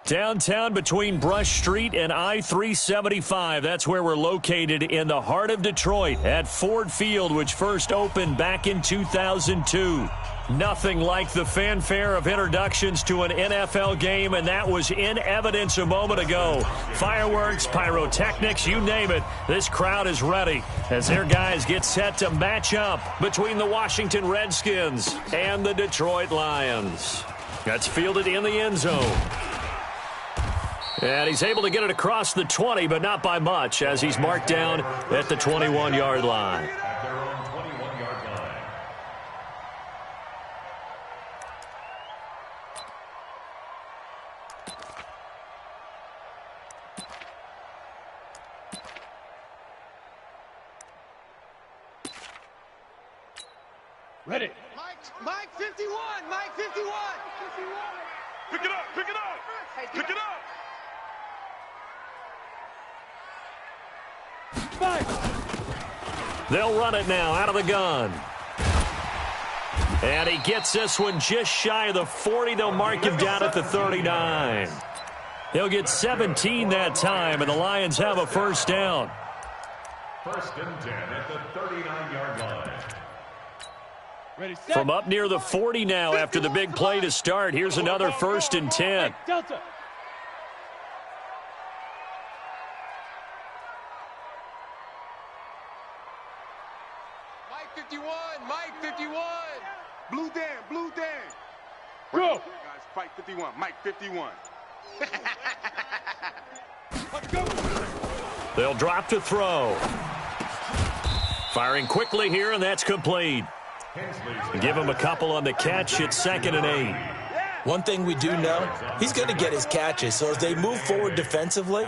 Downtown between Brush Street and I-375. That's where we're located in the heart of Detroit at Ford Field, which first opened back in 2002. Nothing like the fanfare of introductions to an NFL game, and that was in evidence a moment ago. Fireworks, pyrotechnics, you name it. This crowd is ready as their guys get set to match up between the Washington Redskins and the Detroit Lions. That's fielded in the end zone. And he's able to get it across the 20, but not by much, as he's marked down at the 21-yard line. Ready. Mike 51. Mike 51. Pick it up. Pick it up. Pick it up. They'll run it now out of the gun. And he gets this one just shy of the 40. They'll mark him down at the 39. He'll get 17 that time, and the Lions have a first down. First and 10 at the 39-yard line. Ready, set. From up near the 40 now after the big play to start. Here's another first and 10. Delta. Mike 51. Mike 51. Blue Dan. Blue Dan. Go. Guys, fight 51. Mike 51. They'll drop to throw. Firing quickly here, and that's complete. Give him a couple on the catch. It's 2nd and 8. One thing we do know, he's going to get his catches. So as they move forward defensively,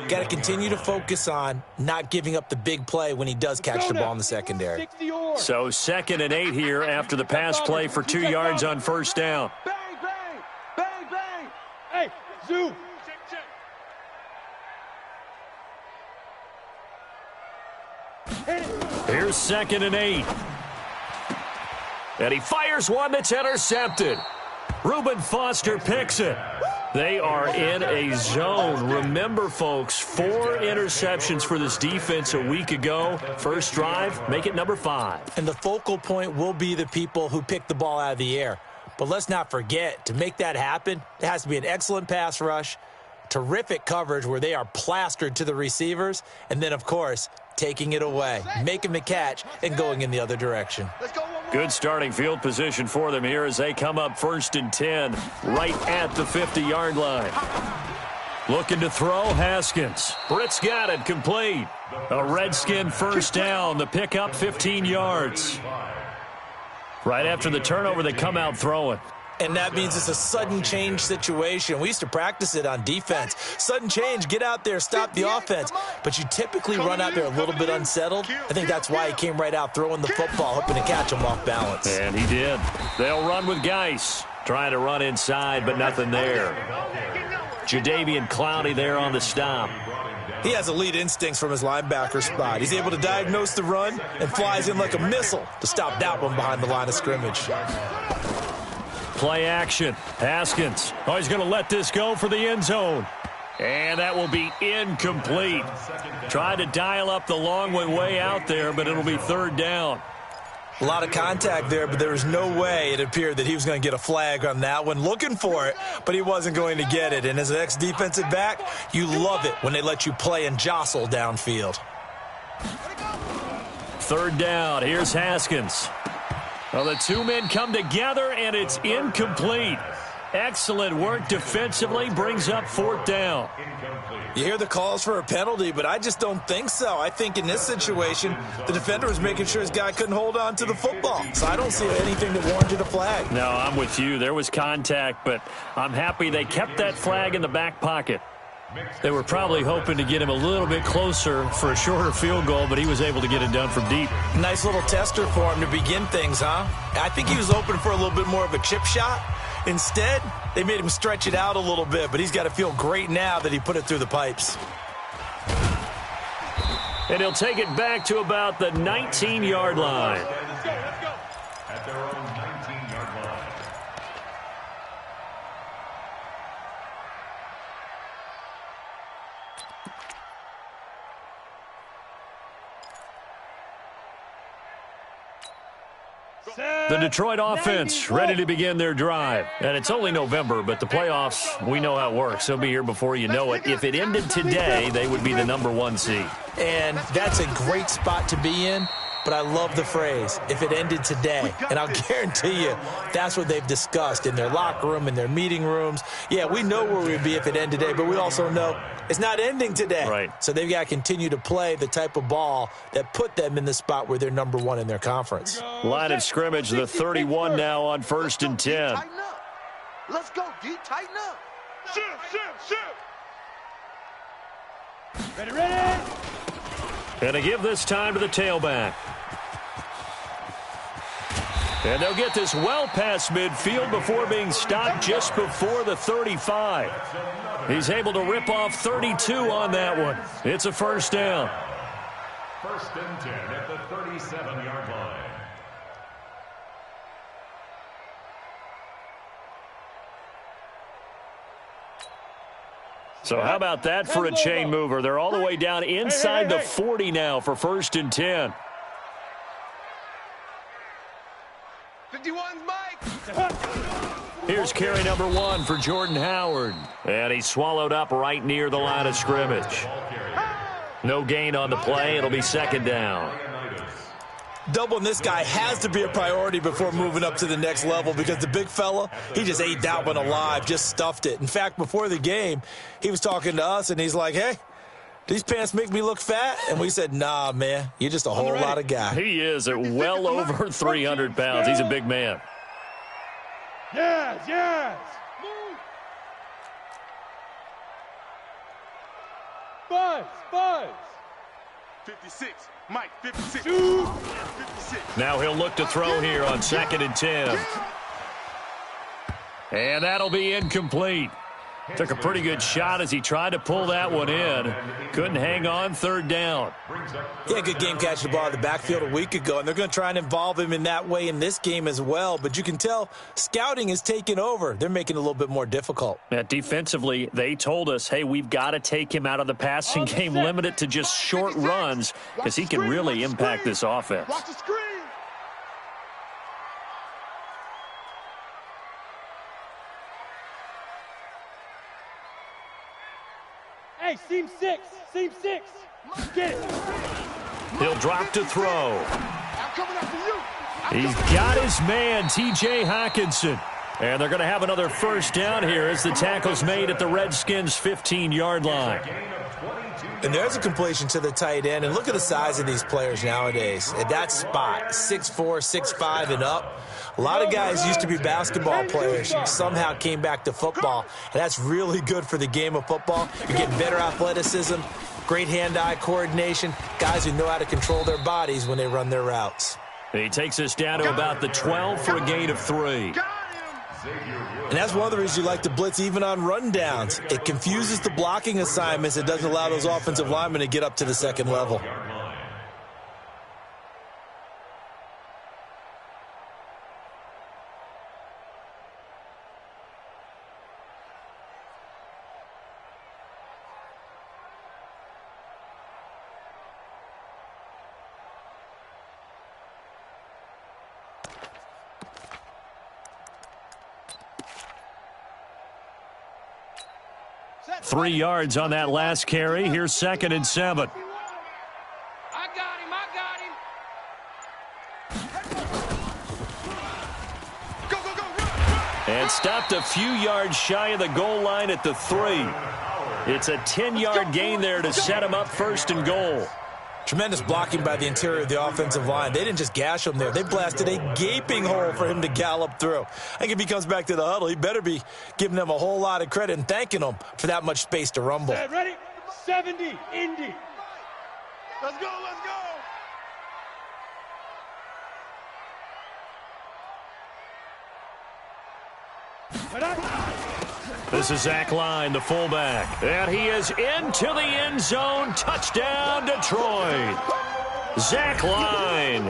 got to continue to focus on not giving up the big play when he does catch the ball in the secondary. So 2nd and 8 here after the pass play for 2 yards on first down. Bang, bang. Bang, bang. Hey, zoom. Here's 2nd and 8. And he fires one that's intercepted. Reuben Foster picks it. They are in a zone. Remember, folks, 4 interceptions for this defense a week ago. First drive, make it number 5. And the focal point will be the people who pick the ball out of the air. But let's not forget, to make that happen, it has to be an excellent pass rush, terrific coverage where they are plastered to the receivers, and then, of course, taking it away, making the catch, and going in the other direction. Good starting field position for them here as they come up 1st and 10, right at the 50-yard line. Looking to throw, Haskins. Britt's got it, complete. A Redskin first down, the pickup 15 yards. Right after the turnover, they come out throwing. And that means it's a sudden change situation. We used to practice it on defense. Sudden change, get out there, stop the offense. But you typically run out there a little bit unsettled. I think that's why he came right out throwing the football, hoping to catch him off balance. And he did. They'll run with Geis. Trying to run inside, but nothing there. Jadeveon Clowney there on the stop. He has elite instincts from his linebacker spot. He's able to diagnose the run and flies in like a missile to stop that one behind the line of scrimmage. Play action. Haskins. Oh, he's going to let this go for the end zone. And that will be incomplete. Tried to dial up the long one way out there, but it'll be 3rd down. A lot of contact there, but there was no way it appeared that he was going to get a flag on that one. Looking for it, but he wasn't going to get it. And as an ex-defensive back, you love it when they let you play and jostle downfield. 3rd down. Here's Haskins. Well, the 2 men come together, and it's incomplete. Excellent work defensively, brings up 4th down. You hear the calls for a penalty, but I just don't think so. I think in this situation, the defender was making sure his guy couldn't hold on to the football. So I don't see anything that warranted a flag. No, I'm with you. There was contact, but I'm happy they kept that flag in the back pocket. They were probably hoping to get him a little bit closer for a shorter field goal, but he was able to get it done from deep. Nice little tester for him to begin things, huh? I think he was open for a little bit more of a chip shot. Instead, they made him stretch it out a little bit, but he's got to feel great now that he put it through the pipes. And he'll take it back to about the 19-yard line. At their own 19-yard line. The Detroit offense ready to begin their drive. And it's only November, but the playoffs, we know how it works. They'll be here before you know it. If it ended today, they would be the #1 seed. And that's a great spot to be in. But I love the phrase, if it ended today. And I'll guarantee you that's what they've discussed in their locker room, in their meeting rooms. Yeah, we know where we'd be if it ended today, but we also know it's not ending today. Right. So they've got to continue to play the type of ball that put them in the spot where they're #1 in their conference. Line of scrimmage, the 31 now on 1st and 10. Tighten up. Let's go, D. Tighten up. Shoot. Ready. And to give this time to the tailback. And they'll get this well past midfield before being stopped just before the 35. He's able to rip off 32 on that one. It's a first down. 1st and 10 at the 37-yard line. So how about that for a chain mover? They're all the way down inside the 40 now for 1st and 10. 51's Mike. Here's carry number 1 for Jordan Howard. And he's swallowed up right near the line of scrimmage. No gain on the play. It'll be 2nd down. Doubling this guy has to be a priority before moving up to the next level because the big fella, he just ate that one alive, just stuffed it. In fact, before the game, he was talking to us, and he's like, hey, these pants make me look fat? And we said, nah, man, you're just a whole lot of guy. He is at well over 300 pounds. He's a big man. Yes. Move. Buzz. 56. Mike, 56. 56. Now he'll look to throw here on 2nd and 10. And that'll be incomplete. Took a pretty good shot as he tried to pull that one in. Couldn't hang on, 3rd down. He had a good game catching the ball in the backfield a week ago, and they're going to try and involve him in that way in this game as well. But you can tell scouting is taking over. They're making it a little bit more difficult. Defensively, they told us, hey, we've got to take him out of the passing game, limit it to just short runs, because he can really impact this offense. Watch the screen. Hey, seam six. Get it. He'll drop to throw. I'm coming after you. He's got his man, T.J. Hockenson. And they're going to have another first down here as the tackle's made at the Redskins' 15-yard line. And there's a completion to the tight end. And look at the size of these players nowadays. At that spot, 6'4", 6'5", and up. A lot of guys used to be basketball players, somehow came back to football. And that's really good for the game of football. You're getting better athleticism, great hand-eye coordination, guys who know how to control their bodies when they run their routes. He takes us down to about the 12 for a gain of 3. And that's one of the reasons you like to blitz even on rundowns. It confuses the blocking assignments. It doesn't allow those offensive linemen to get up to the second level. Three yards on that last carry. Here's 2nd and 7. I got him. Go, run. And stopped a few yards shy of the goal line at the 3. It's a 10-yard gain there to set him up 1st and goal. Tremendous blocking by the interior of the offensive line. They didn't just gash him there. They blasted a gaping hole for him to gallop through. I think if he comes back to the huddle, he better be giving them a whole lot of credit and thanking them for that much space to rumble. Ready? 70, Indy. Let's go. This is Zach Line, the fullback. And he is into the end zone. Touchdown, Detroit. Zach Line,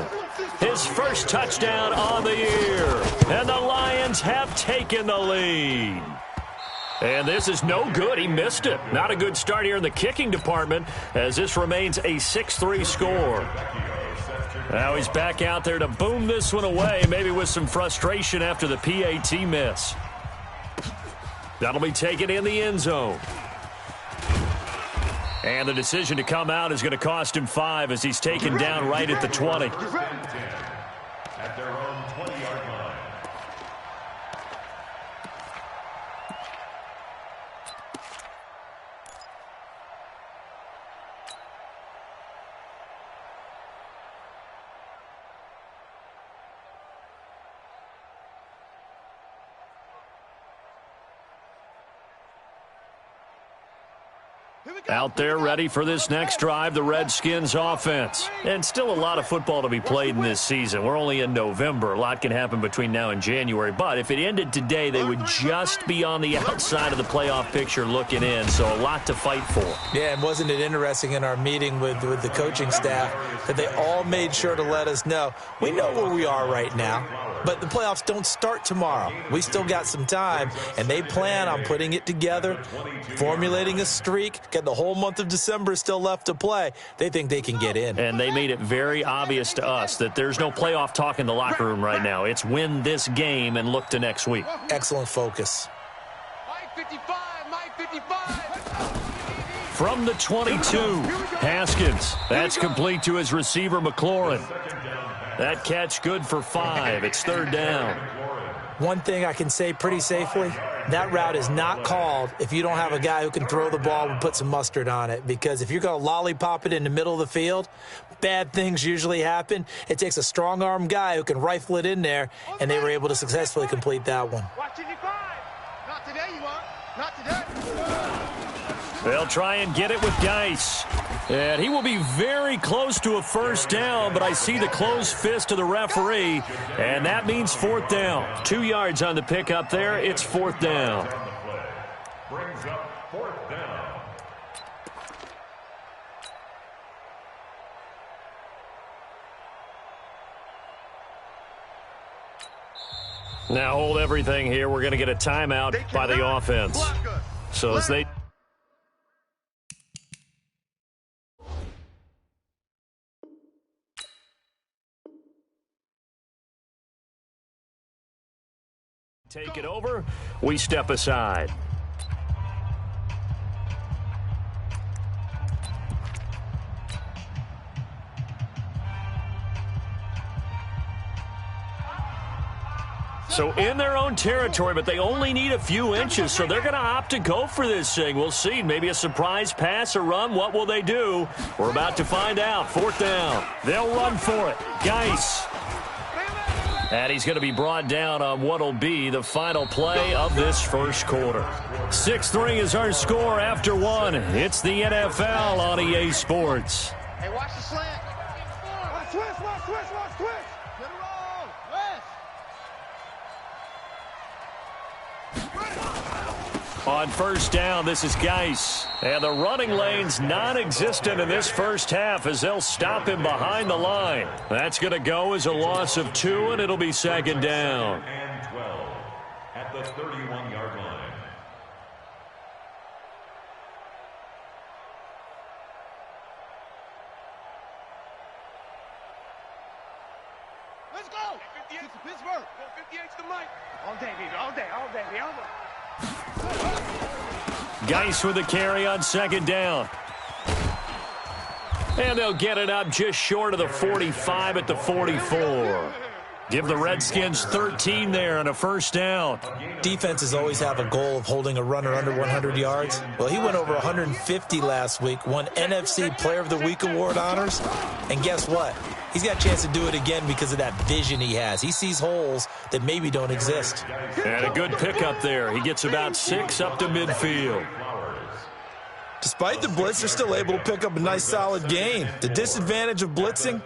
his first touchdown on the year. And the Lions have taken the lead. And this is no good. He missed it. Not a good start here in the kicking department as this remains a 6-3 score. Now he's back out there to boom this one away, maybe with some frustration after the PAT miss. That'll be taken in the end zone. And the decision to come out is going to cost him 5 as he's taken down right at the 20. At their own 20-yard line. Out there ready for this next drive, the Redskins offense. And still a lot of football to be played in this season. We're only in November. A lot can happen between now and January. But if it ended today, they would just be on the outside of the playoff picture looking in. So a lot to fight for. Yeah, and wasn't it interesting in our meeting with the coaching staff that they all made sure to let us know, we know where we are right now, but the playoffs don't start tomorrow. We still got some time, and they plan on putting it together, formulating a streak, getting the whole month of December still left to play. They think they can get in. And they made it very obvious to us that there's no playoff talk in the locker room right now. It's win this game and look to next week. Excellent focus. Mike 55, Mike 55. From the 22, Haskins. That's complete to his receiver, McLaurin. That catch good for 5. It's 3rd down. One thing I can say pretty safely, that route is not called if you don't have a guy who can throw the ball and put some mustard on it. Because if you're going to lollipop it in the middle of the field, bad things usually happen. It takes a strong-arm guy who can rifle it in there, and they were able to successfully complete that one. Watch it, not today, you are. Not today. They'll try and get it with Geis. And he will be very close to a first down, but I see the closed fist of the referee, and that means 4th down. 2 yards on the pickup there. It's 4th down. Brings up 4th down. Now hold everything here. We're going to get a timeout by the offense. So as they... take it over, we step aside. So in their own territory, but they only need a few inches, so they're going to opt to go for this thing. We'll see. Maybe a surprise pass or run. What will they do? We're about to find out. 4th down. They'll run for it. Geis. And he's going to be brought down on what will be the final play of this first quarter. 6-3 is our score after 1. It's the NFL on EA Sports. Hey, watch the slant. Watch twist. Get it wrong. On first down, this is Geis. And the running lane's non-existent in this first half as they'll stop him behind the line. That's going to go as a loss of 2, and it'll be 2nd down. And 12 at the 31-yard line. Let's go. 58 to Pittsburgh. 58 to Mike. All day, baby. All day. Geis with the carry on 2nd down. And they'll get it up just short of the 45 at the 44. Give the Redskins 13 there and a first down. Defenses always have a goal of holding a runner under 100 yards. Well, he went over 150 last week, won NFC Player of the Week award honors. And guess what? He's got a chance to do it again because of that vision he has. He sees holes that maybe don't exist. And a good pickup there. He gets about 6 up to midfield. Despite the blitz, they're still able to pick up a nice, solid gain. The disadvantage of blitzing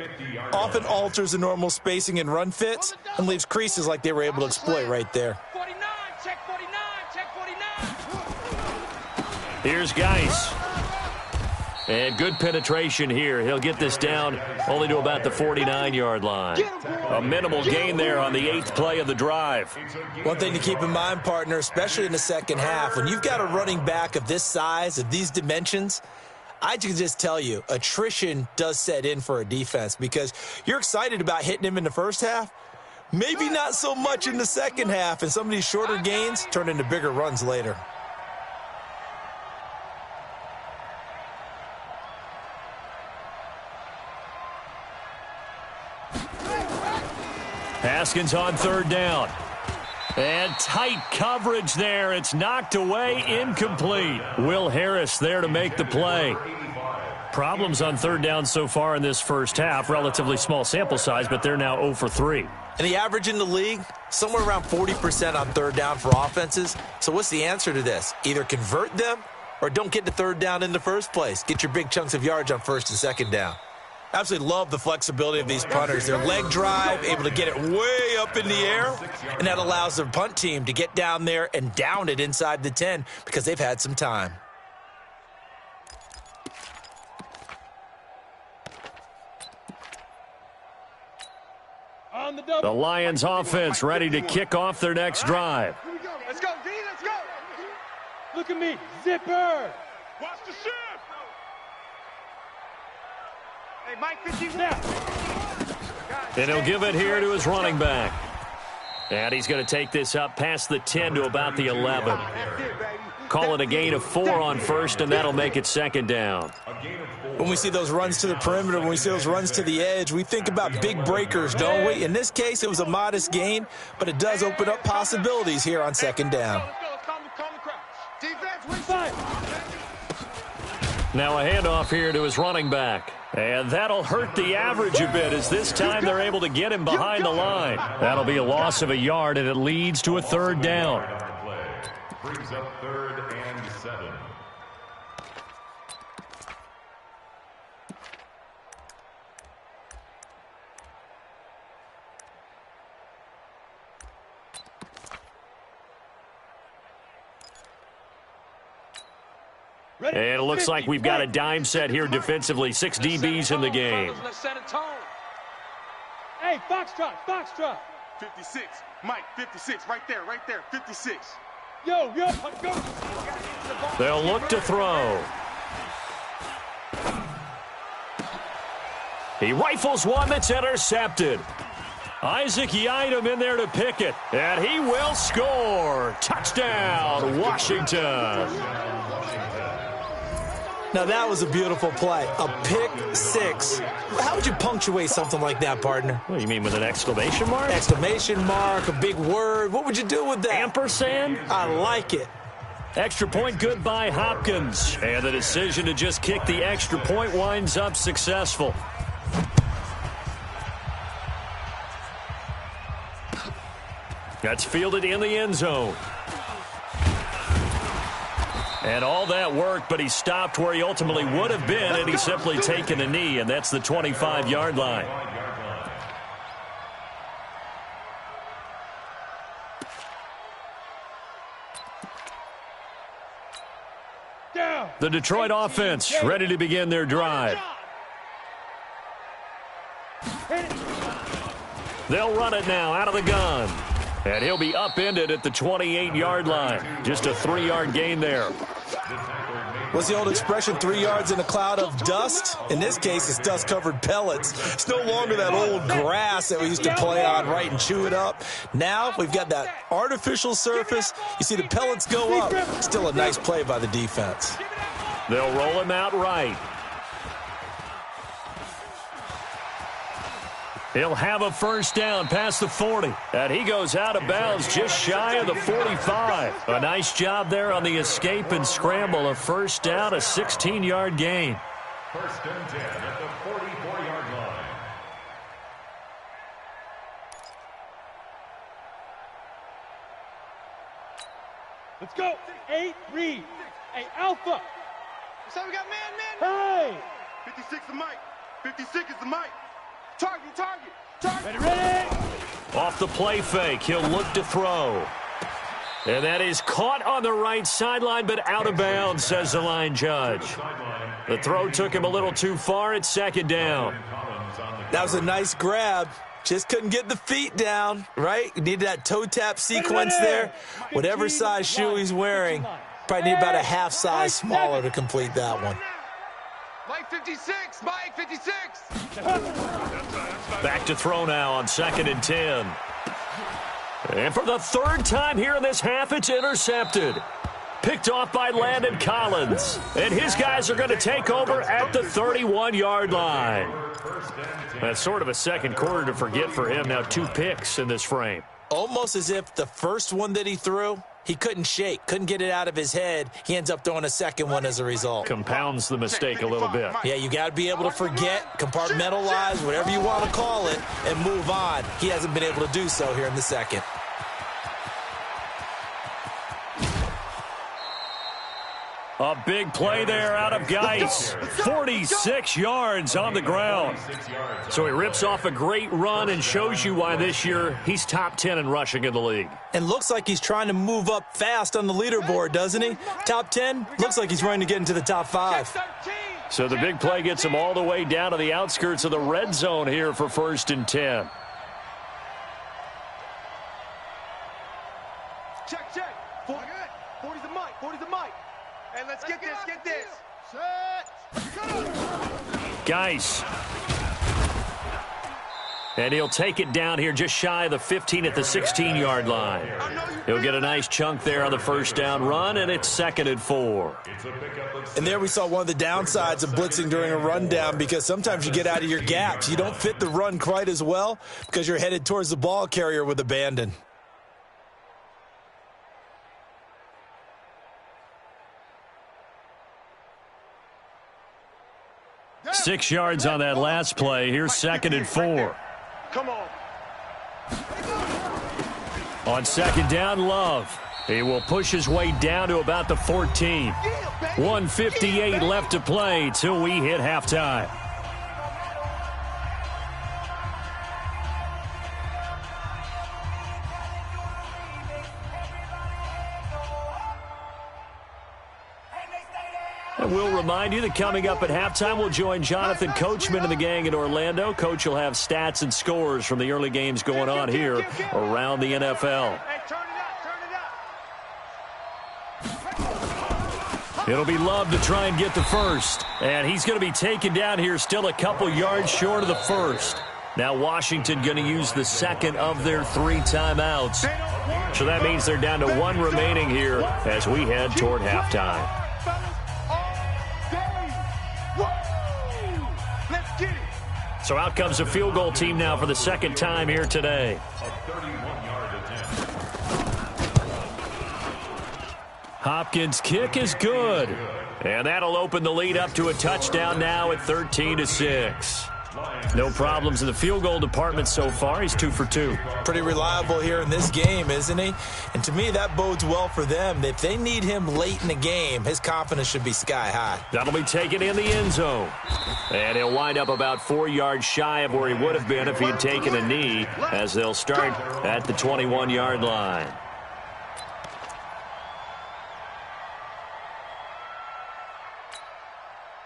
often alters the normal spacing and run fits and leaves creases like they were able to exploit right there. 49, check 49, check 49. Here's Geis. And good penetration here. He'll get this down only to about the 49-yard line. A minimal gain there on the 8th play of the drive. One thing to keep in mind, partner, especially in the second half, when you've got a running back of this size, of these dimensions, I can just tell you, attrition does set in for a defense because you're excited about hitting him in the first half. Maybe not so much in the second half, and some of these shorter gains turn into bigger runs later. Haskins on third down. And tight coverage there. It's knocked away, incomplete. Will Harris there to make the play. Problems on third down so far in this first half. Relatively small sample size, but they're now 0 for 3. And the average in the league, somewhere around 40% on third down for offenses. So what's the answer to this? Either convert them or don't get to third down in the first place. Get your big chunks of yards on first and second down. Absolutely love the flexibility of these punters. Their leg drive, able to get it way up in the air, and that allows their punt team to get down there and down it inside the 10 because they've had some time. The Lions offense ready to kick off their next drive. Here we go. Let's go, D. Let's go. Look at me. Zipper. Watch the shift. Hey, Mike, 51. And he'll give it here to his running back. And he's going to take this up past the 10 to about the 11. Call it a gain of 4 on first, and that'll make it second down. When we see those runs to the perimeter, when we see those runs to the edge, we think about big breakers, don't we? In this case, it was a modest gain, but it does open up possibilities here on second down. Now a handoff here to his running back. And that'll hurt the average a bit as this time they're able to get him behind the line. That'll be a loss of a yard, and it leads to a third down. Brings up 3rd and 7. And it looks like we've got a dime set here defensively. 6 DBs in the game. Let's set a tone. Hey, Foxtrot, Foxtrot. 56. Mike, 56. Right there, 56. Yo, go. They'll look to throw. He rifles one that's intercepted. Isaac Yiadom in there to pick it. And he will score. Touchdown, Washington. Now, that was a beautiful play. A pick six. How would you punctuate something like that, partner? What do you mean, with an exclamation mark? Exclamation mark, a big word. What would you do with that? Ampersand? I like it. Extra point good by Hopkins. And the decision to just kick the extra point winds up successful. That's fielded in the end zone. And all that work, but he stopped where he ultimately would have been, and he's simply taken a knee, and that's the 25-yard line. The Detroit offense ready to begin their drive. They'll run it now out of the gun. And he'll be upended at the 28-yard line. Just a 3-yard gain there. What's the old expression, 3 yards in a cloud of dust? In this case, it's dust-covered pellets. It's no longer that old grass that we used to play on, right, and chew it up. Now we've got that artificial surface. You see the pellets go up. Still a nice play by the defense. They'll roll him out right. He'll have a first down past the 40. And he goes out of bounds just shy of the 45. A nice job there on the escape and scramble. A first down, a 16-yard gain. First and 10 at the 44-yard line. Let's go. 8, read. Hey, Alpha. So we got man. Hey. 56 is Mike. 56 is the Mike. Target. Ready. Off the play fake, he'll look to throw. And that is caught on the right sideline, but out of bounds, says the line judge. The throw took him a little too far at second down. That was a nice grab. Just couldn't get the feet down, right? Needed that toe tap sequence there. Whatever size shoe he's wearing, probably need about a half size smaller to complete that one. Mike 56. Mike 56. Back to throw now on 2nd and 10. And for the third time here in this half, it's intercepted. Picked off by Landon Collins. And his guys are going to take over at the 31-yard line. That's sort of a second quarter to forget for him. Now 2 picks in this frame. Almost as if the first one that he threw, he couldn't shake, couldn't get it out of his head. He ends up throwing a second one as a result. Compounds the mistake a little bit. Yeah, you got to be able to forget, compartmentalize, whatever you want to call it, and move on. He hasn't been able to do so here in the second. A big play there out of Geis. 46 yards on the ground. So he rips off a great run and shows you why this year he's top 10 in rushing in the league. And looks like he's trying to move up fast on the leaderboard, doesn't he? Top 10, looks like he's trying to get into the top 5. So the big play gets him all the way down to the outskirts of the red zone here for 1st and 10. Check, check. 40's the mic. 40's the mic. And let's get this. Geis. And he'll take it down here just shy of the 15 at the 16-yard line. He'll get a nice chunk there on the first down run, and it's 2nd and 4. And there we saw one of the downsides of blitzing during a rundown, because sometimes you get out of your gaps. You don't fit the run quite as well because you're headed towards the ball carrier with abandon. Six yards on that last play. Here's 2nd and 4. Come on. On 2nd down, Love. He will push his way down to about the 14. 1:58 left to play till we hit halftime. And we'll remind you that coming up at halftime, we'll join Jonathan Coachman and the gang in Orlando. Coach will have stats and scores from the early games going on here around the NFL. It'll be Love to try and get the first. And he's going to be taken down here still a couple yards short of the first. Now Washington going to use the second of their 3 timeouts. So that means they're down to 1 remaining here as we head toward halftime. So out comes a field goal team now for the second time here today. Hopkins' kick is good. And that'll open the lead up to a touchdown now at 13-6. No problems in the field goal department so far. He's 2 for 2. Pretty reliable here in this game, isn't he? And to me, that bodes well for them. If they need him late in the game, his confidence should be sky high. That'll be taken in the end zone. And he'll wind up about 4 yards shy of where he would have been if he had taken a knee, as they'll start at the 21-yard line.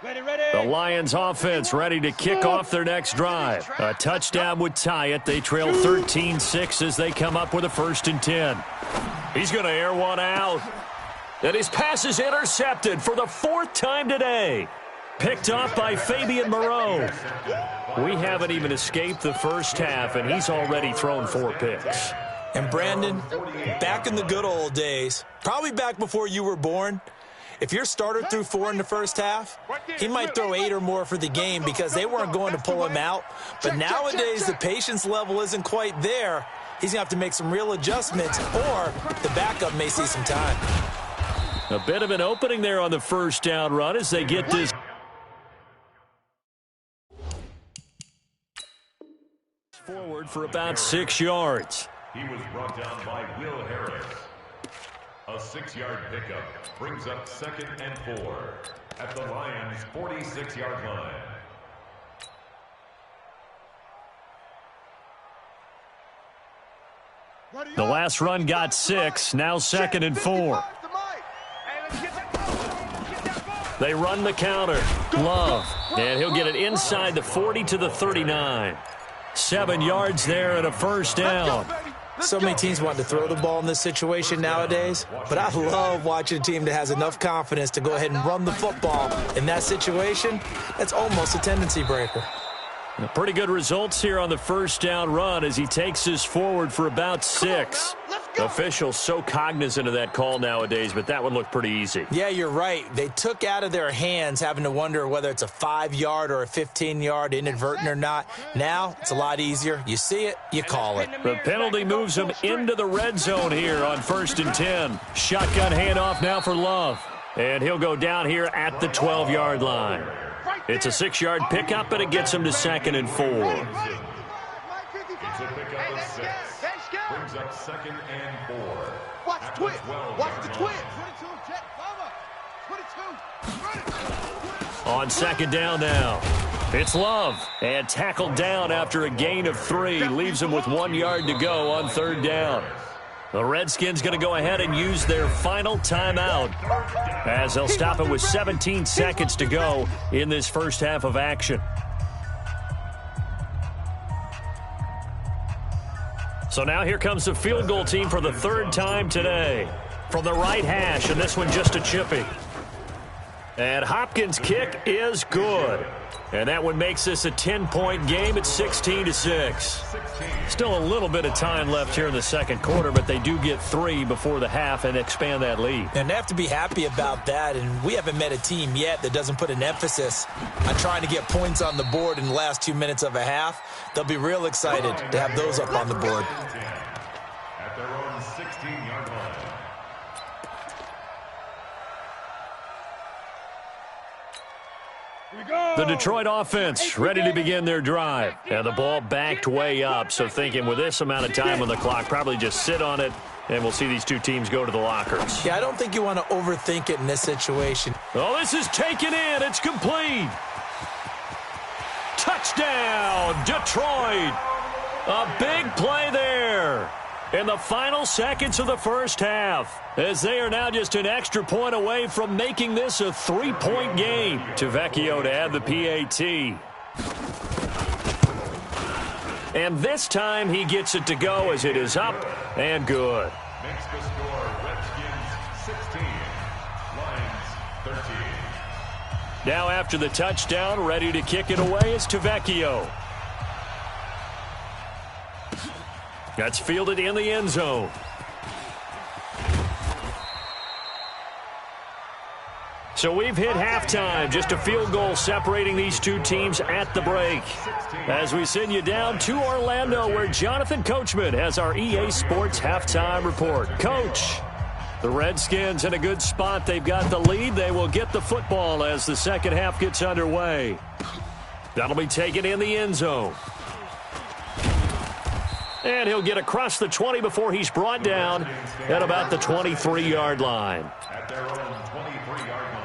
The Lions offense ready to kick off their next drive. A touchdown would tie it. They trail 13-6 as they come up with a 1st and 10. He's going to air one out. And his pass is intercepted for the 4th time today. Picked off by Fabian Moreau. We haven't even escaped the first half, and he's already thrown 4 picks. And Brandon, back in the good old days, probably back before you were born, if your starter threw 4 in the first half, he might throw 8 or more for the game because they weren't going to pull him out. But nowadays, the patience level isn't quite there. He's going to have to make some real adjustments, or the backup may see some time. A bit of an opening there on the first down run as they get this forward for about 6 yards. He was brought down by Will Harris. A 6-yard pickup brings up 2nd and 4 at the Lions' 46-yard line. The last run got 6, now 2nd and 4. They run the counter. Love, and he'll get it inside the 40 to the 39. 7 yards there and a first down. So many teams want to throw the ball in this situation nowadays, but I love watching a team that has enough confidence to go ahead and run the football. In that situation, that's almost a tendency breaker. Pretty good results here on the first down run as he takes us forward for about 6. Officials so cognizant of that call nowadays, but that one looked pretty easy. Yeah, you're right. They took out of their hands having to wonder whether it's a 5-yard or a 15-yard inadvertent or not. Now, it's a lot easier. You see it, you call it. The penalty moves them into the red zone here on 1st and 10. Shotgun handoff now for Love. And he'll go down here at the 12-yard line. It's a 6-yard pickup, and it gets him to 2nd and 4. It's a pickup of 6. Brings up 2nd and 4. Watch the twitch. Watch the twitch. 22. On 2nd down now. It's Love. And tackled down after a gain of 3. Leaves him with 1 yard to go on 3rd down. The Redskins going to go ahead and use their final timeout as they'll stop it with 17 seconds to go in this first half of action. So now here comes the field goal team for the 3rd time today. From the right hash, and this one just a chippy. And Hopkins' kick is good. And that one makes this a 10-point game at 16-6. Still a little bit of time left here in the second quarter, but they do get 3 before the half and expand that lead. And they have to be happy about that, and we haven't met a team yet that doesn't put an emphasis on trying to get points on the board in the last 2 minutes of a half. They'll be real excited to have those up on the board. At their own 16-yard line. The Detroit offense ready to begin their drive. And the ball backed way up, so thinking with this amount of time on the clock, probably just sit on it, and we'll see these two teams go to the lockers. Yeah, I don't think you want to overthink it in this situation. Oh, this is taken in. It's complete. Touchdown, Detroit. A big play there in the final seconds of the first half, as they are now just an extra point away from making this a 3-point game. TUFFSHORTY to add the PAT. And this time he gets it to go as it is up and good. Makes the score Redskins 16, Lions 13. Now after the touchdown, ready to kick it away is TUFFSHORTY. That's fielded in the end zone. So we've hit halftime. Just a field goal separating these two teams at the break. As we send you down to Orlando, where Jonathan Coachman has our EA Sports halftime report. Coach, the Redskins in a good spot. They've got the lead. They will get the football as the second half gets underway. That'll be taken in the end zone. And he'll get across the 20 before he's brought down at about the 23-yard line. At their own 23-yard line.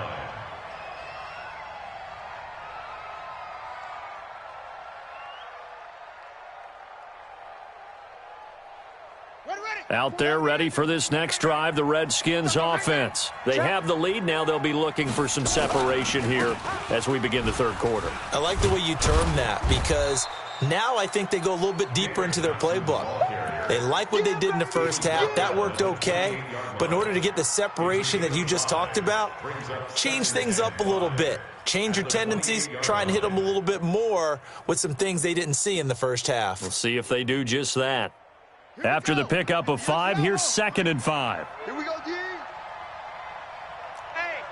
Out there ready for this next drive, the Redskins offense. They have the lead. Now they'll be looking for some separation here as we begin the third quarter. I like the way you term that, because now I think they go a little bit deeper into their playbook. They like what they did in the first half. That worked okay. But in order to get the separation that you just talked about, change things up a little bit. Change your tendencies, try and hit them a little bit more with some things they didn't see in the first half. We'll see if they do just that. After the pickup of 5, here's 2nd and 5. Here we go, D. Hey,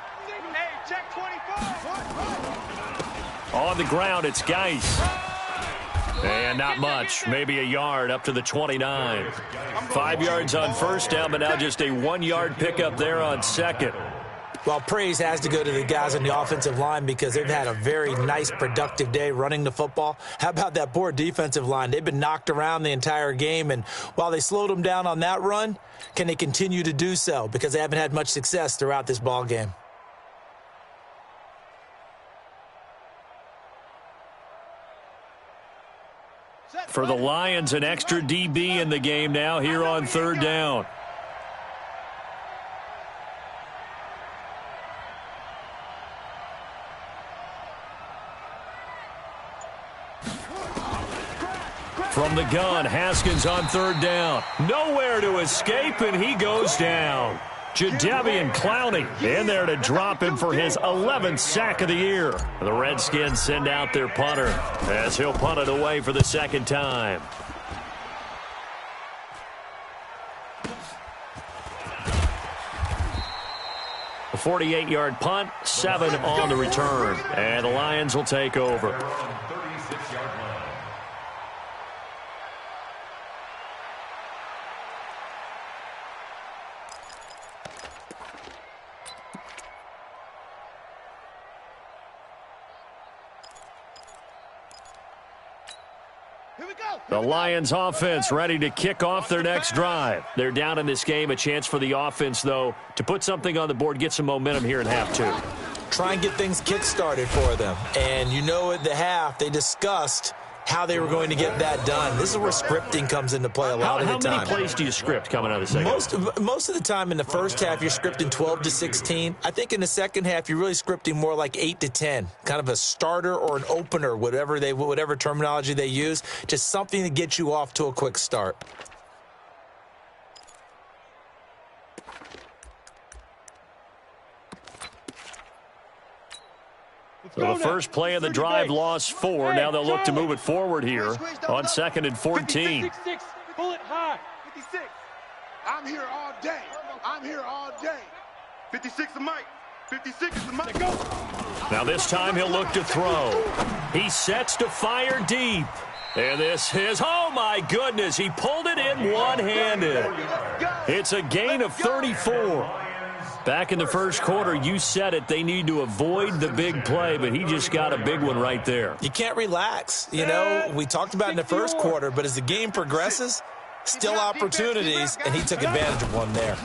check 24. On the ground, it's Geis. And not much, maybe a yard up to the 29. 5 yards on first down, but now just a 1-yard pickup there on second. Well, praise has to go to the guys on the offensive line because they've had a very nice, productive day running the football. How about that poor defensive line? They've been knocked around the entire game, and while they slowed them down on that run, can they continue to do so? Because they haven't had much success throughout this ball game. For the Lions, an extra DB in the game now here on third down. From the gun, Haskins on third down. Nowhere to escape, and he goes down. Jadeveon Clowney in there to drop him for his 11th sack of the year. The Redskins send out their punter as he'll punt it away for the second time. A 48-yard punt, 7 on the return. And the Lions will take over. The Lions offense ready to kick off their next drive. They're down in this game. A chance for the offense, though, to put something on the board, get some momentum here in half two. Try and get things kick-started for them. And you know at the half, they discussed how they were going to get that done. This is where scripting comes into play a lot of the time. How many plays do you script coming out of the second? Most of the time in the first half, you're scripting 12 to 16. I think in the second half, you're really scripting more like 8 to 10, kind of a starter or an opener, whatever terminology they use, just something to get you off to a quick start. So the first play of the drive lost 4. Now they'll look to move it forward here on 2nd and 14. 56, bullet high. 56. I'm here all day. I'm here all day. 56 is Mike. 56 is the Mike. Now this time he'll look to throw. He sets to fire deep. And this is, oh my goodness, he pulled it in one-handed. It's a gain of 34. Back in the first quarter, you said it, they need to avoid the big play, but he just got a big one right there. You can't relax. You know, we talked about in the first quarter, but as the game progresses, still opportunities, and he took advantage of one there.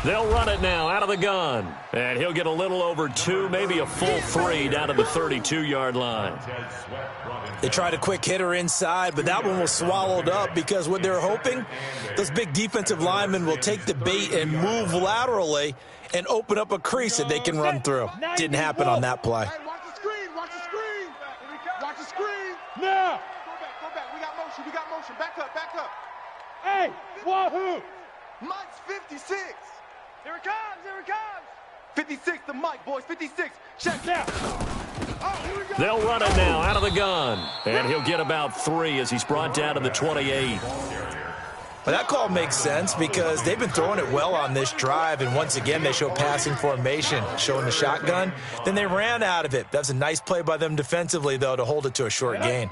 They'll run it now out of the gun, and he'll get a little over 2, maybe a full 3 down to the 32-yard line. They tried a quick hitter inside, but that one was swallowed up because what they're hoping, those big defensive linemen will take the bait and move laterally and open up a crease that they can run through. Didn't happen on that play. Hey, watch the screen. Watch the screen. Watch the screen. Now. Go back. We got motion. We got motion. Back up. Back up. Hey, wahoo. Mike's 56. Here it comes. Here it comes. 56, the Mike, boys. 56. Check Now. Oh, here we go. They'll run it now out of the gun, and he'll get about 3 as he's brought down to the 28. Well, that call makes sense because they've been throwing it well on this drive, and once again they show passing formation, showing the shotgun. Then they ran out of it. That was a nice play by them defensively, though, to hold it to a short gain.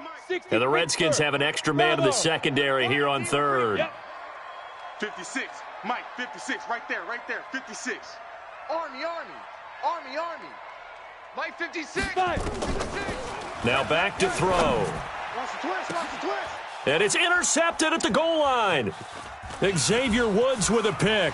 And the Redskins have an extra man in the secondary here on third. 56, Mike, 56, right there, 56. Army. Mike, 56. 56. Now back to throw. Watch the twist. And it's intercepted at the goal line. Xavier Woods with a pick.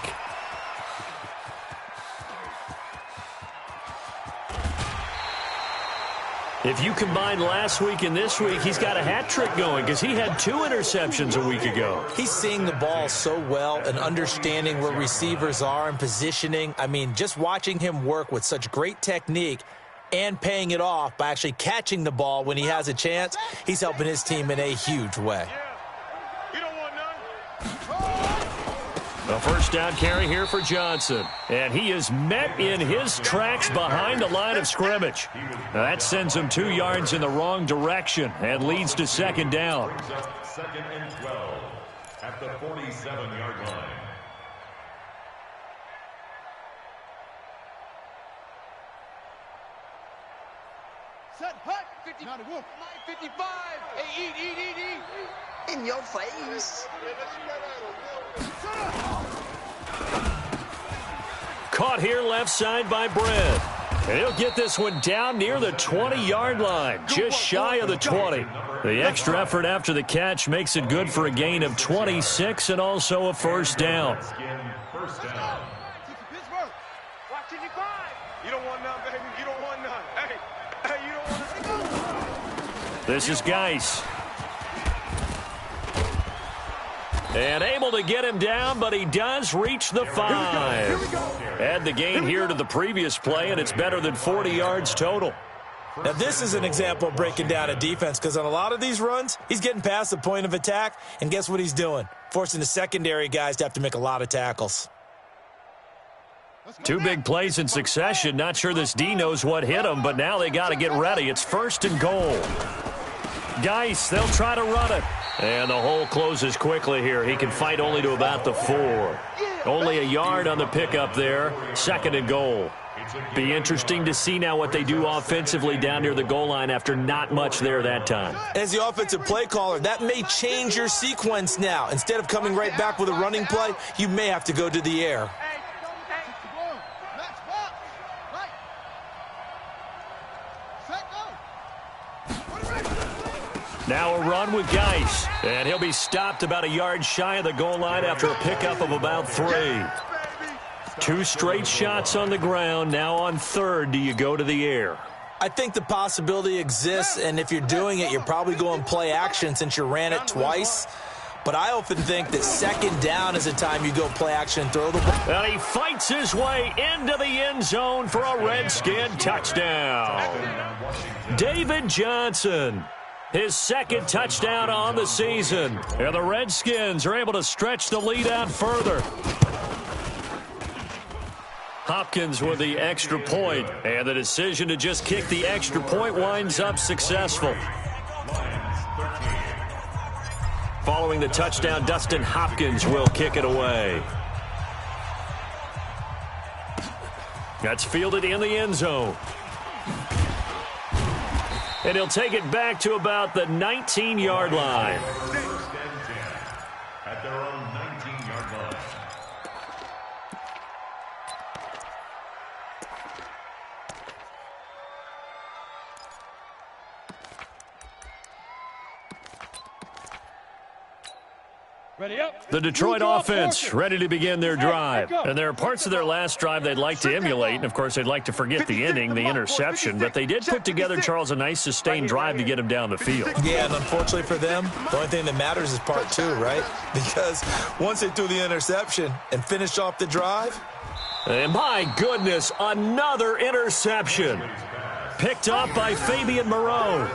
If you combine last week and this week, he's got a hat trick going because he had 2 interceptions a week ago. He's seeing the ball so well and understanding where receivers are and positioning. I mean, just watching him work with such great technique and paying it off by actually catching the ball when he has a chance, he's helping his team in a huge way. You don't want none. A first down carry here for Johnson. And he is met in his tracks behind the line of scrimmage. Now that sends him 2 yards in the wrong direction and leads to second down. Second and 12 at the 47-yard line. Set, hut. 50, Mike, 55. Hey, eat. In your face. Caught here left side by Brent. And he'll get this one down near the 20-yard line, just shy of the 20. The extra effort after the catch makes it good for a gain of 26 and also a first down. First down. Watch 55. You don't want none, baby. You don't want none. Hey, you don't want none. This is Geis. And able to get him down, but he does reach the 5. Add the gain here to the previous play, and it's better than 40 yards total. Now, this is an example of breaking down a defense because on a lot of these runs, he's getting past the point of attack, and guess what he's doing? Forcing the secondary guys to have to make a lot of tackles. Two big plays in succession. Not sure this D knows what hit him, but now they got to get ready. It's 1st and goal. Geis, they'll try to run it. And the hole closes quickly here. He can fight only to about the 4. Only a yard on the pickup there. 2nd and goal. Be interesting to see now what they do offensively down near the goal line after not much there that time. As the offensive play caller, that may change your sequence now. Instead of coming right back with a running play, you may have to go to the air. Now a run with Geis, and he'll be stopped about a yard shy of the goal line after a pickup of about 3. 2 straight shots on the ground. Now on 3rd, do you go to the air? I think the possibility exists, and if you're doing it, you're probably going play action since you ran it twice. But I often think that 2nd down is the time you go play action and throw the ball. And he fights his way into the end zone for a Redskin touchdown. David Johnson, his 2nd touchdown on the season. And the Redskins are able to stretch the lead out further. Hopkins with the extra point, and the decision to just kick the extra point winds up successful. Following the touchdown, Dustin Hopkins will kick it away. That's fielded in the end zone. And he'll take it back to about the 19-yard line. At their own 19-yard line. Ready up. The Detroit offense ready to begin their drive. And there are parts of their last drive they'd like to emulate. And, of course, they'd like to forget the inning, the interception. But they did put together, Charles, a nice sustained drive to get him down the field. Yeah, and unfortunately for them, the only thing that matters is part 2, right? Because once they threw the interception and finished off the drive. And, my goodness, another interception. Picked up by Fabian Moreau.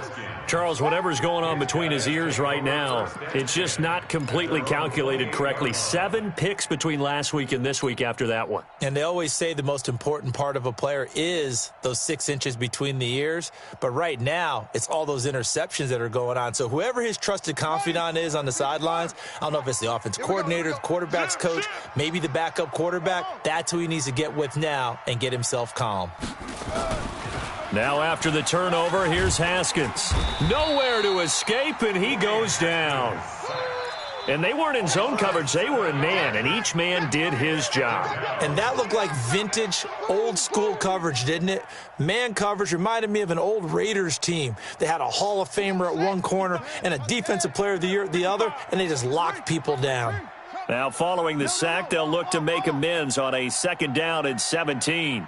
Charles, whatever's going on between his ears right now, it's just not completely calculated correctly. 7 picks between last week and this week after that one. And they always say the most important part of a player is those 6 inches between the ears. But right now, it's all those interceptions that are going on. So whoever his trusted confidant is on the sidelines, I don't know if it's the offense coordinator, the quarterback's coach, maybe the backup quarterback, that's who he needs to get with now and get himself calm. Now after the turnover, here's Haskins. Nowhere to escape, and he goes down. And they weren't in zone coverage. They were in man, and each man did his job. And that looked like vintage, old-school coverage, didn't it? Man coverage reminded me of an old Raiders team. They had a Hall of Famer at one corner and a Defensive Player of the Year at the other, and they just locked people down. Now following the sack, they'll look to make amends on a 2nd down and 17.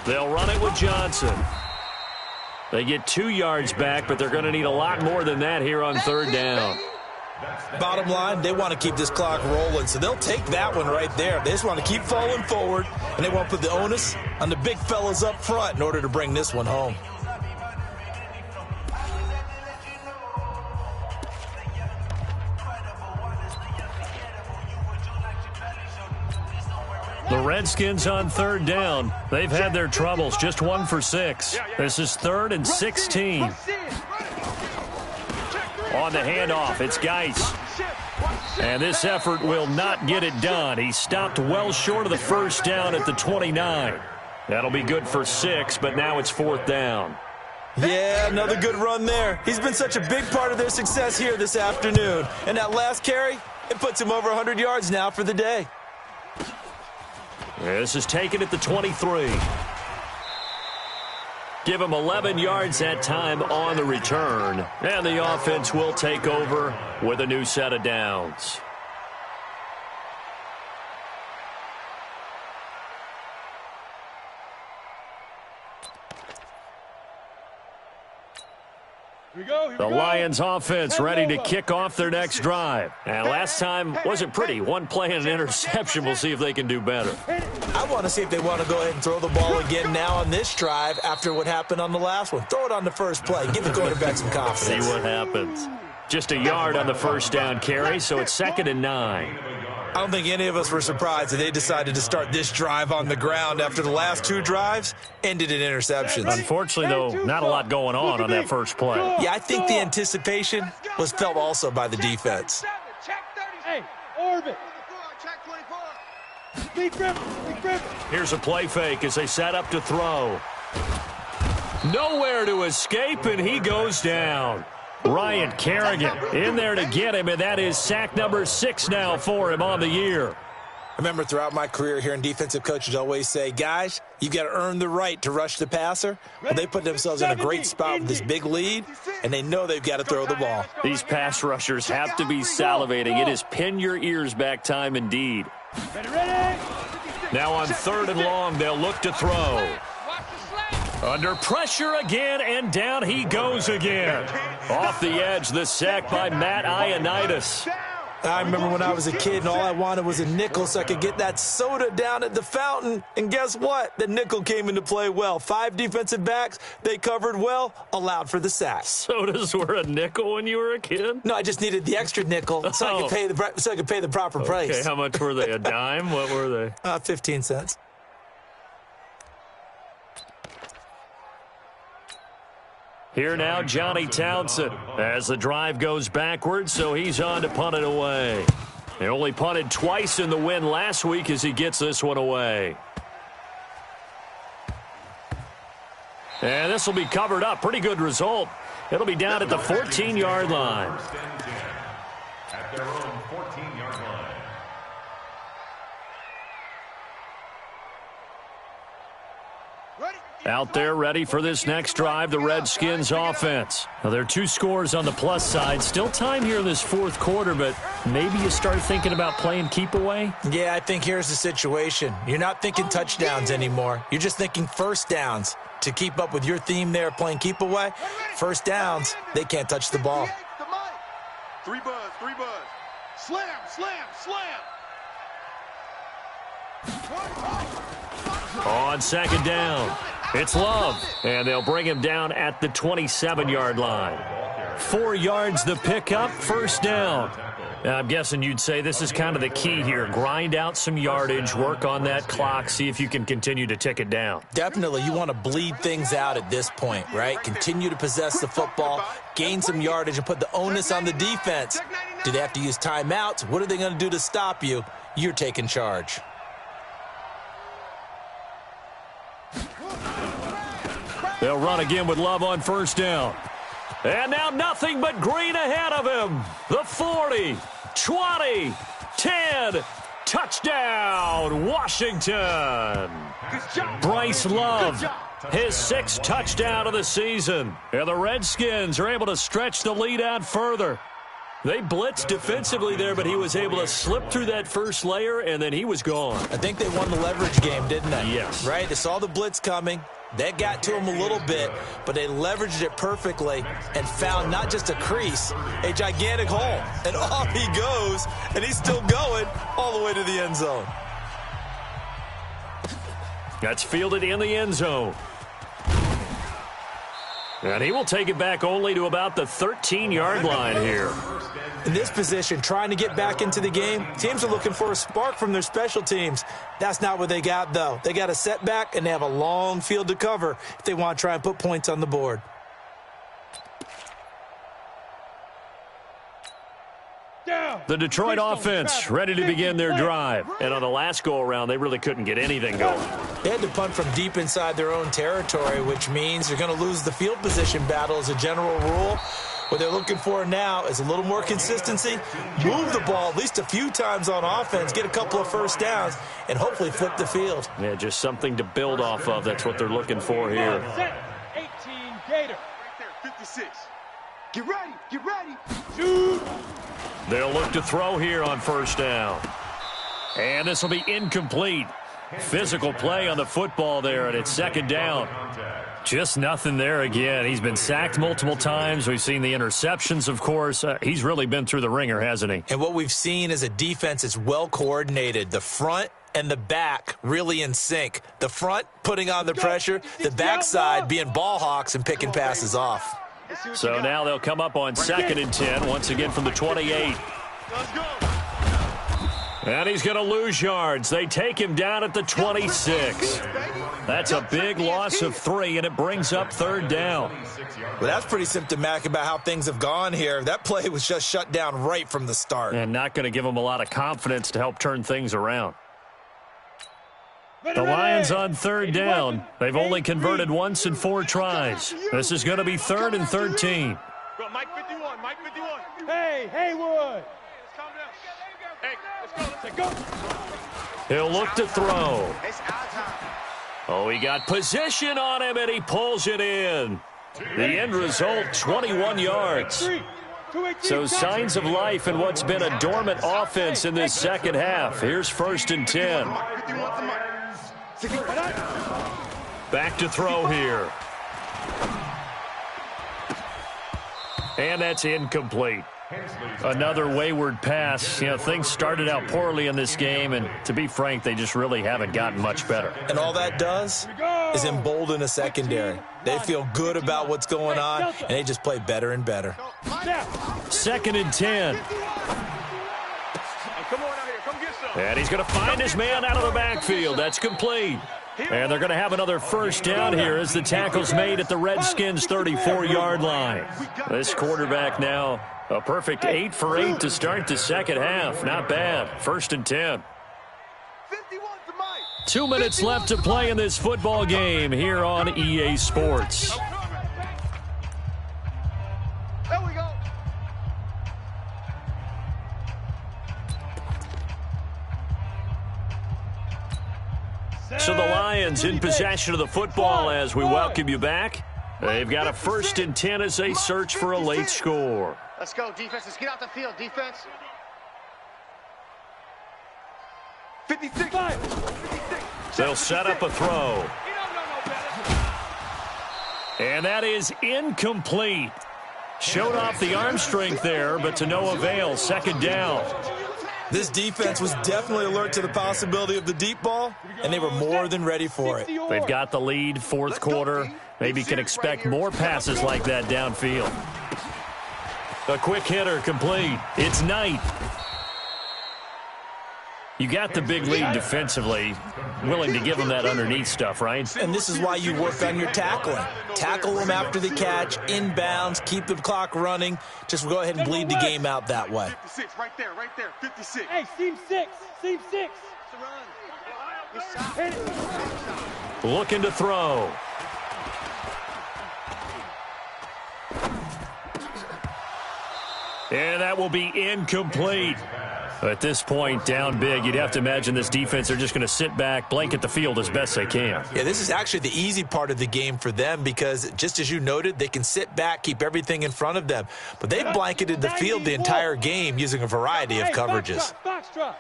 They'll run it with Johnson. They get 2 yards back, but they're going to need a lot more than that here on 3rd down. Bottom line, they want to keep this clock rolling, so they'll take that one right there. They just want to keep falling forward, and they want to put the onus on the big fellas up front in order to bring this one home. The Redskins on 3rd down. They've had their troubles, just 1 for 6. This is 3rd and 16. On the handoff, it's Geis. And this effort will not get it done. He stopped well short of the 1st down at the 29. That'll be good for 6, but now it's 4th down. Yeah, another good run there. He's been such a big part of their success here this afternoon. And that last carry, it puts him over 100 yards now for the day. This is taken at the 23. Give him 11 yards that time on the return. And the offense will take over with a new set of downs. The Lions offense ready to kick off their next drive. And last time wasn't pretty. One play and an interception. We'll see if they can do better. I want to see if they want to go ahead and throw the ball again now on this drive after what happened on the last one. Throw it on the first play. Give the quarterback some confidence. See what happens. Just a yard on the first down carry, so it's 2nd and 9. I don't think any of us were surprised that they decided to start this drive on the ground after the last 2 drives ended in interceptions. Unfortunately, though, not a lot going on that first play. Yeah, I think the anticipation was felt also by the defense. Hey, orbit. Here's a play fake as they set up to throw. Nowhere to escape, and he goes down. Ryan Kerrigan in there to get him, and that is sack number 6 now for him on the year. I remember throughout my career hearing defensive coaches always say, guys, you got to earn the right to rush the passer. Well, they put themselves in a great spot with this big lead, and they know they've got to throw the ball. These pass rushers have to be salivating. It is pin your ears back time indeed. Now on 3rd and long, they'll look to throw. Under pressure again, and down he goes again. Off the edge, the sack by Matt Ioannidis. I remember when I was a kid and all I wanted was a nickel so I could get that soda down at the fountain. And guess what? The nickel came into play well. 5 defensive backs, they covered well, allowed for the sack. Sodas were a nickel when you were a kid? No, I just needed the extra nickel so I could pay the proper price. Okay, how much were they? A dime? What were they? 15 cents. Here now, Johnny Townsend, as the drive goes backwards, so he's on to punt it away. They only punted twice in the win last week as he gets this one away. And this will be covered up. Pretty good result. It'll be down at the 14-yard line. At their own 14-yard line. Out there ready for this next drive, the Redskins offense. Now, there are 2 scores on the plus side. Still time here in this 4th quarter, but maybe you start thinking about playing keep away? Yeah, I think here's the situation. You're not thinking touchdowns anymore. You're just thinking first downs. To keep up with your theme there, playing keep away, first downs, they can't touch the ball. 3 buzz. Slam. On 2nd down, it's Love, and they'll bring him down at the 27-yard line. 4 yards the pickup, first down. Now, I'm guessing you'd say this is kind of the key here. Grind out some yardage, work on that clock, see if you can continue to tick it down. Definitely, you want to bleed things out at this point, right? Continue to possess the football, gain some yardage, and put the onus on the defense. Do they have to use timeouts? What are they going to do to stop you? You're taking charge. They'll run again with Love on first down. And now nothing but green ahead of him. The 40, 20, 10, touchdown, Washington. Bryce Love, his 6th touchdown of the season. And the Redskins are able to stretch the lead out further. They blitzed defensively there, but he was able to slip through that first layer, and then he was gone. I think they won the leverage game, didn't they? Yes. Right? They saw the blitz coming. That got to him a little bit, but they leveraged it perfectly and found not just a crease, a gigantic hole. And off he goes, and he's still going all the way to the end zone. That's fielded in the end zone. And he will take it back only to about the 13-yard line here. In this position, trying to get back into the game, teams are looking for a spark from their special teams. That's not what they got, though. They got a setback, and they have a long field to cover if they want to try and put points on the board. The Detroit offense ready to begin their drive. And on the last go-around, they really couldn't get anything going. They had to punt from deep inside their own territory, which means they're going to lose the field position battle as a general rule. What they're looking for now is a little more consistency, move the ball at least a few times on offense, get a couple of first downs, and hopefully flip the field. Yeah, just something to build off of. That's what they're looking for here. 18 Gator. Right there, 56. Get ready. Shoot. They'll look to throw here on first down. And this will be incomplete. Physical play on the football there, and it's 2nd down. Just nothing there again. He's been sacked multiple times. We've seen the interceptions, of course. He's really been through the ringer, hasn't he? And what we've seen is a defense that's well coordinated. The front and the back really in sync. The front putting on the pressure, the backside being ball hawks and picking passes off. So now they'll come up on 2nd and 10, once again from the 28. And he's going to lose yards. They take him down at the 26. That's a big loss of 3, and it brings up 3rd down. Well, that's pretty symptomatic about how things have gone here. That play was just shut down right from the start. And not going to give them a lot of confidence to help turn things around. The Lions on 3rd down. They've only converted once in 4 tries. This is going to be 3rd and 13. Mike 51, Mike 51. Hey, Haywood. Calm down. Hey, let's go. He'll look to throw. Oh, he got position on him, and he pulls it in. The end result, 21 yards. So signs of life in what's been a dormant offense in this second half. Here's 1st and 10. Back to throw here. And that's incomplete. Another wayward pass. You know, things started out poorly in this game, and to be frank, they just really haven't gotten much better. And all that does is embolden a secondary. They feel good about what's going on, and they just play better and better. 2nd and 10. Come on out here. Come get some. And he's going to find his man out of the backfield. That's complete. And they're going to have another 1st down here as the tackle's made at the Redskins' 34-yard line. This quarterback now a perfect 8 for 8 to start the second half. Not bad. 1st and 10. 2 minutes left to play in this football game here on EA Sports. There we go. So the Lions in possession of the football as we welcome you back. They've got a 1st and 10 as they search for a late score. Let's go, defense. Let's get out the field, defense. 56. They'll set up a throw. And that is incomplete. Showed off the arm strength there, but to no avail. 2nd down. This defense was definitely alert to the possibility of the deep ball, and they were more than ready for it. They've got the lead, 4th quarter. Maybe can expect more passes like that downfield. A quick hitter complete. It's Knight. You got the big lead defensively. Willing to give them that underneath stuff, right? And this is why you work on your tackling. Tackle them after the catch, inbounds, keep the clock running. Just go ahead and bleed the game out that way. 56, right there, 56. Hey, seam 6. Hit it. Looking to throw. And that will be incomplete. At this point, down big, you'd have to imagine this defense are just going to sit back, blanket the field as best they can. Yeah, this is actually the easy part of the game for them because, just as you noted, they can sit back, keep everything in front of them. But they've blanketed the field the entire game using a variety of coverages. Box drop.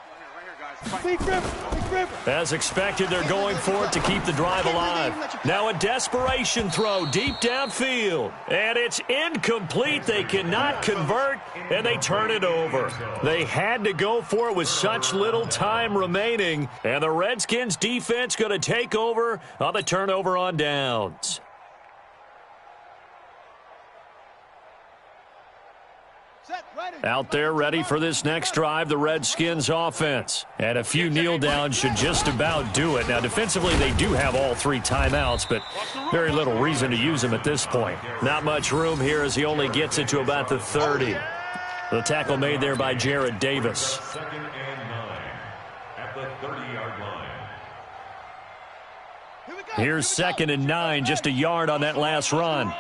As expected, they're going for it to keep the drive alive. Now a desperation throw deep downfield. And it's incomplete. They cannot convert, and they turn it over. They had to go for it with such little time remaining. And the Redskins defense going to take over on the turnover on downs. Out there ready for this next drive, the Redskins offense. And a few kneel downs should just about do it. Now, defensively, they do have all 3 timeouts, but very little reason to use them at this point. Not much room here as he only gets it to about the 30. The tackle made there by Jared Davis. 2nd and 9 at the 30-yard line. Here's 2nd and 9, just a yard on that last run.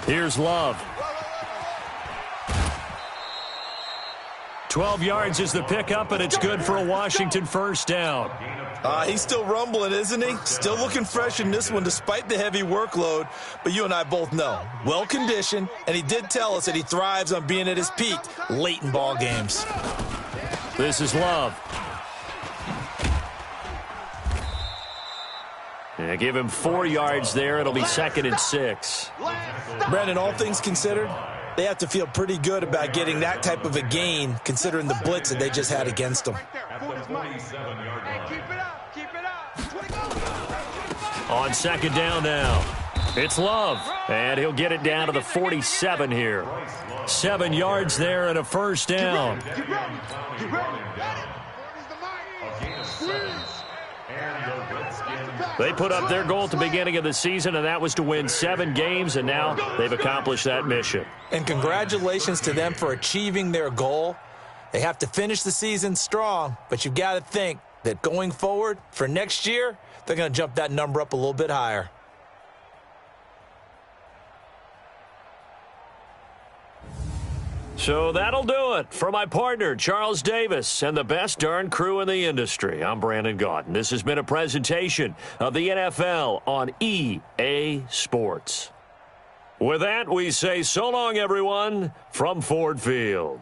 Here's Love. 12 yards is the pickup, and it's good for a Washington 1st down. He's still rumbling, isn't he? Still looking fresh in this one despite the heavy workload. But you and I both know, well-conditioned, and he did tell us that he thrives on being at his peak late in ball games. This is Love. They give him 4 yards there. It'll be 2nd and 6. Brandon, all things considered, they have to feel pretty good about getting that type of a gain, considering the blitz that they just had against them. On 2nd down now, it's Love, and he'll get it down to the 47 here. 7 yards there and a 1st down. They put up their goal at the beginning of the season, and that was to win 7 games, and now they've accomplished that mission. And congratulations to them for achieving their goal. They have to finish the season strong, but you've got to think that going forward for next year, they're going to jump that number up a little bit higher. So that'll do it for my partner, Charles Davis, and the best darn crew in the industry. I'm Brandon Gaudin. This has been a presentation of the NFL on EA Sports. With that, we say so long, everyone, from Ford Field.